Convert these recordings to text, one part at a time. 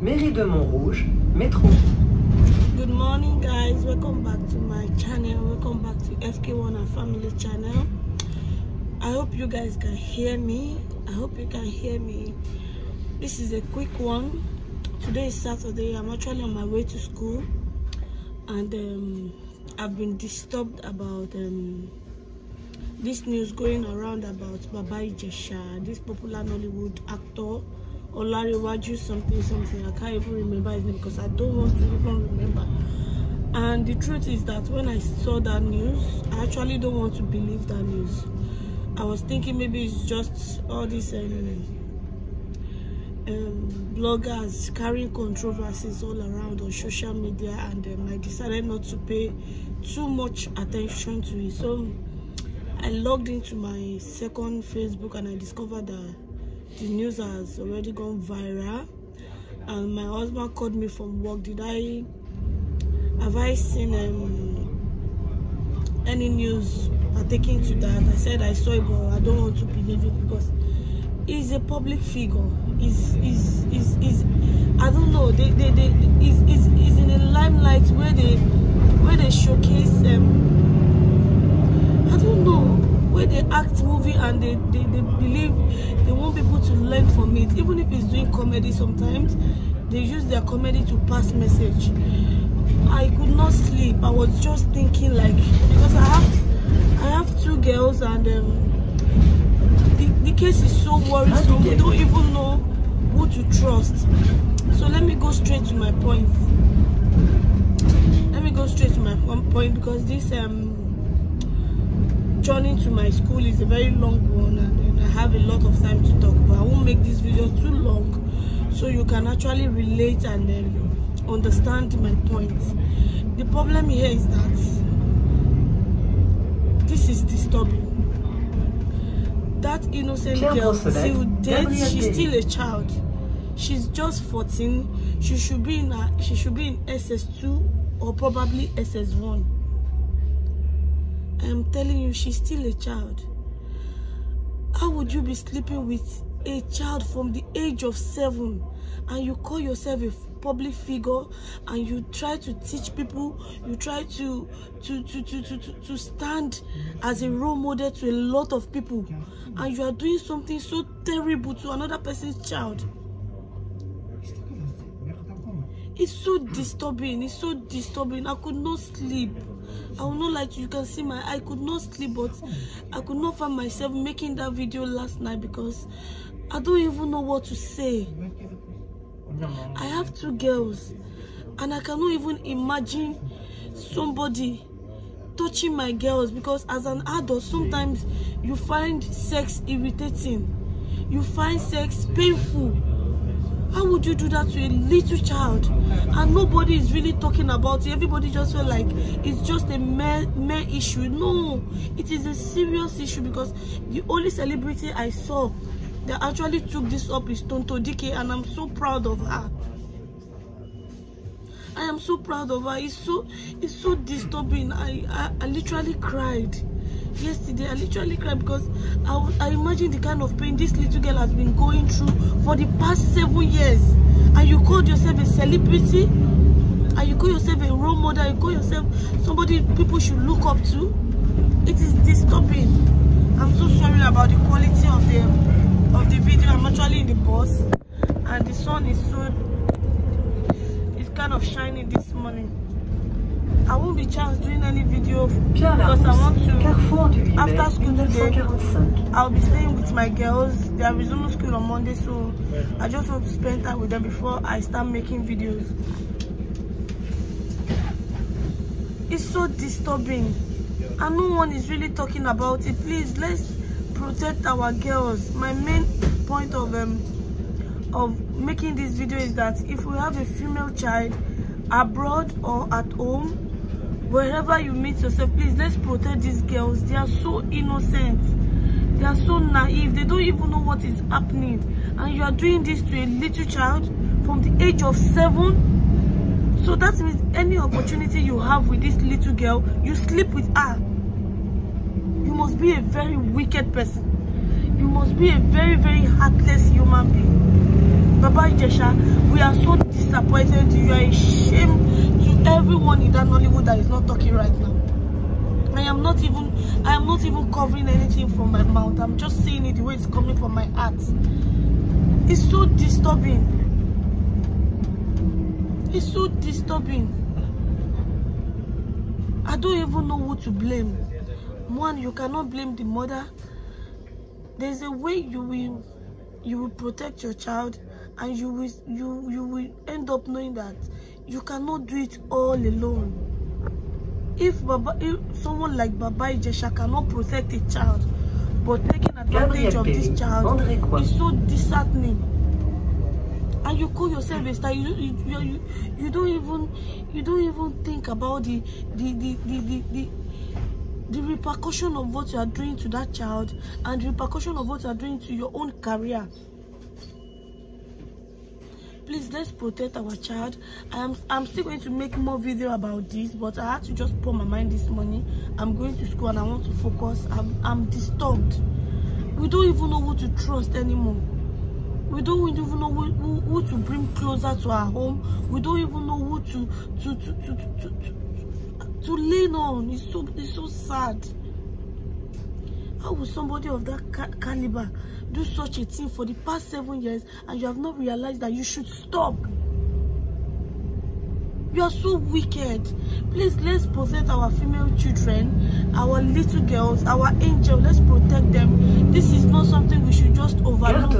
Mairie de Montrouge, métro. Good morning, guys. Welcome back to my channel. Welcome back to FK1 and Family channel. I hope you guys can hear me. This is a quick one. Today is Saturday. I'm actually on my way to school, and I've been disturbed about this news going around about Baba Ijesha, this popular Nollywood actor, Olarewaju something. I can't even remember his name because I don't want to even remember. And the truth is that when I saw that news, I actually don't want to believe that news. I was thinking maybe it's just all these bloggers carrying controversies all around on social media, and I decided not to pay too much attention to it. So I logged into my second Facebook and I discovered that the news has already gone viral. And my husband called me from work. Have I seen any news pertaining to that? I said I saw it, but I don't want to believe it because he's a public figure. Is I don't know. He's in the limelight where they showcase I don't know, where they act movie and they believe they want people to learn from it. Even if it's doing comedy, sometimes they use their comedy to pass message. I could not sleep. I was just thinking, like, because I have two girls, and the case is so worrisome. We don't even know who to trust. So let me go straight to my point. Because this journey to my school is a very long one, and I have a lot of time to talk, but I won't make this video too long so you can actually relate and understand my point. The problem here is that this is disturbing. That innocent girl till date, she's still a child. She's just 14. She should be in SS2 or probably SS1. I'm telling you, she's still a child. How would you be sleeping with a child from the age of 7 and you call yourself a public figure and you try to teach people, you try to stand as a role model to a lot of people, and you are doing something so terrible to another person's child? It's so disturbing. I could not sleep. I will not lie to you. You can see I could not sleep, but I could not find myself making that video last night because I don't even know what to say. I have two girls, and I cannot even imagine somebody touching my girls, because as an adult, sometimes you find sex irritating. You find sex painful. How would you do that to a little child? And nobody is really talking about it. Everybody just feel like it's just a mere issue. No, it is a serious issue, because the only celebrity I saw that actually took this up is Tonto Dike, and I'm so proud of her. I am so proud of her. It's so disturbing. I literally cried yesterday. I literally cried because I imagine the kind of pain this little girl has been going through for the past 7 years. And you called yourself a celebrity, and you call yourself a role model, you call yourself somebody people should look up to. It is disturbing. I'm so sorry about the quality of the video. I'm actually in the bus, and the sun is kind of shining this morning. I won't be chance doing any video because I want to, after school today, I'll be staying with my girls. They are resuming school on Monday, so I just want to spend time with them before I start making videos. It's so disturbing, and no one is really talking about it. Please, let's protect our girls. My main point of making this video is that if we have a female child abroad or at home, wherever you meet yourself, please, let's protect these girls. They are so innocent. They are so naive. They don't even know what is happening. And you are doing this to a little child from the age of 7. So that means any opportunity you have with this little girl, you sleep with her. You must be a very wicked person. You must be a very, very heartless human being. But Baba Ijesha, we are so disappointed. You are a shame to everyone in that Nollywood that is not talking right now. I am not even covering anything from my mouth. I'm just saying it the way it's coming from my heart. It's so disturbing. It's so disturbing. I don't even know who to blame. One, you cannot blame the mother. There's a way you will protect your child, and you will end up knowing that you cannot do it all alone. If someone like Baba Ijesha cannot protect a child, but taking advantage of this child is so disheartening. And you call yourself a star. You don't even think about the repercussion of what you are doing to that child, and the repercussion of what you are doing to your own career. Please, let's protect our child. I'm still going to make more video about this, but I had to just pour my mind this morning. I'm going to school and I want to focus. I'm disturbed. We don't even know who to trust anymore. We don't even know who to bring closer to our home. We don't even know who to lean on. It's so sad. How will somebody of that caliber do such a thing for the past 7 years, and you have not realized that you should stop? You are so wicked. Please, let's protect our female children, our little girls, our angels. Let's protect them. This is not something we should just overlook.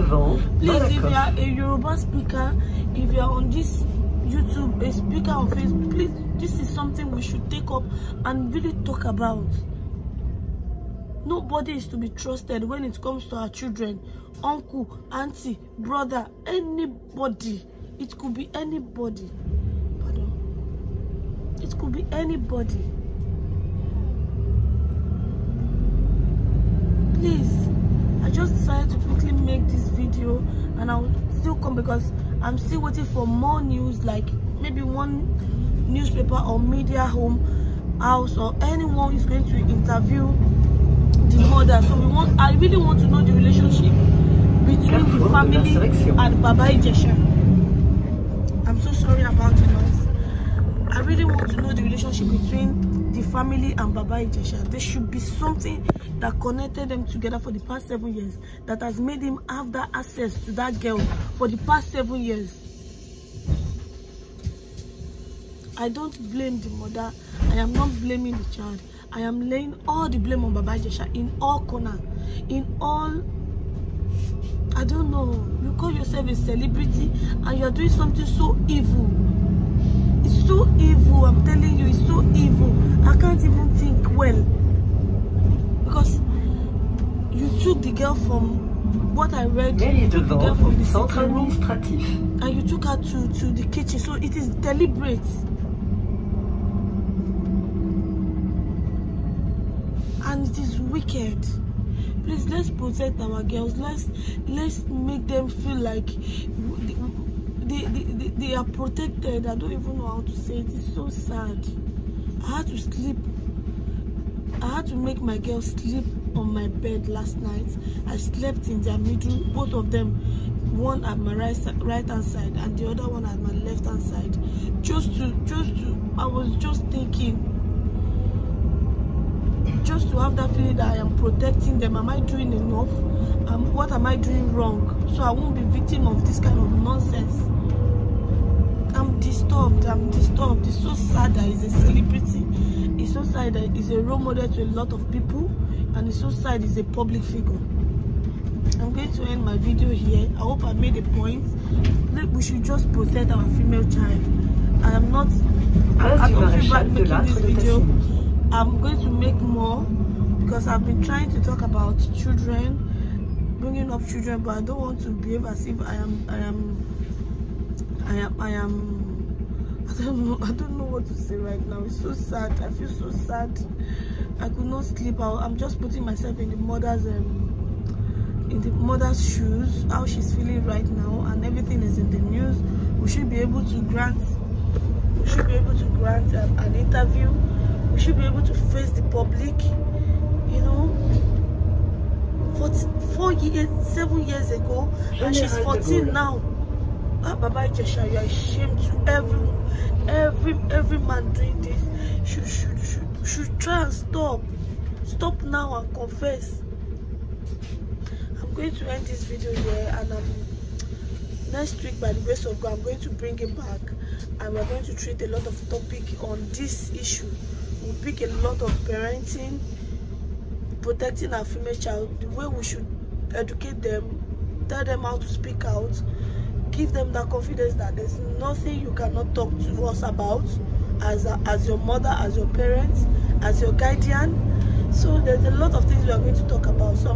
Please, if you are a Yoruba speaker, if you are on this YouTube, a speaker on Facebook, please, this is something we should take up and really talk about. Nobody is to be trusted when it comes to our children. Uncle, auntie, brother, anybody. It could be anybody. Pardon. It could be anybody. Please, I just decided to quickly make this video, and I'll still come because I'm still waiting for more news, like maybe one newspaper or media house or anyone is going to interview the mother. So I really want to know the relationship between the family and Baba Ijesha. I'm so sorry about the noise. I really want to know the relationship between the family and Baba Ijesha. There should be something that connected them together for the past 7 years, that has made him have that access to that girl for the past 7 years. I don't blame the mother. I am not blaming the child. I am laying all the blame on Baba Ijesha in all corners, in all. I don't know. You call yourself a celebrity and you are doing something so evil. It's so evil. I'm telling you, it's so evil. I can't even think well, because you took the girl from what I read. You took the girl from the sitting room and you took her to the kitchen. So it is deliberate. And it is wicked. Please, let's protect our girls. Let's make them feel like they are protected. I don't even know how to say it. It's so sad. I had to sleep. I had to make my girls sleep on my bed last night. I slept in their middle, both of them, one at my right hand side and the other one at my left hand side. Just to I was just thinking, just to have that feeling that I am protecting them. Am I doing enough? What am I doing wrong? So I won't be victim of this kind of nonsense. I'm disturbed. It's so sad that he's a celebrity. It's so sad that he's a role model to a lot of people, and it's so sad he's a public figure. I'm going to end my video here. I hope I made a point. We should just protect our female child. I am not making this video. I'm going to make more because I've been trying to talk about children, bringing up children, but I don't want to behave as if I don't know what to say right now. It's so sad. I feel so sad. I could not sleep. I'm just putting myself in the mother's shoes, how she's feeling right now, and everything is in the news. We should be able to grant an interview. We should be able to face the public, you know. 7 years ago, and she's 14 now. Baba Ijesha, you are ashamed to every man doing this. Should try and stop now and confess. I'm going to end this video here, and next week, by the grace of God, I'm going to bring it back, and we're going to treat a lot of topic on this issue. We'll pick a lot of parenting, protecting our female child, the way we should educate them, tell them how to speak out, give them that confidence that there's nothing you cannot talk to us about as your mother, as your parents, as your guardian. So there's a lot of things we are going to talk about. So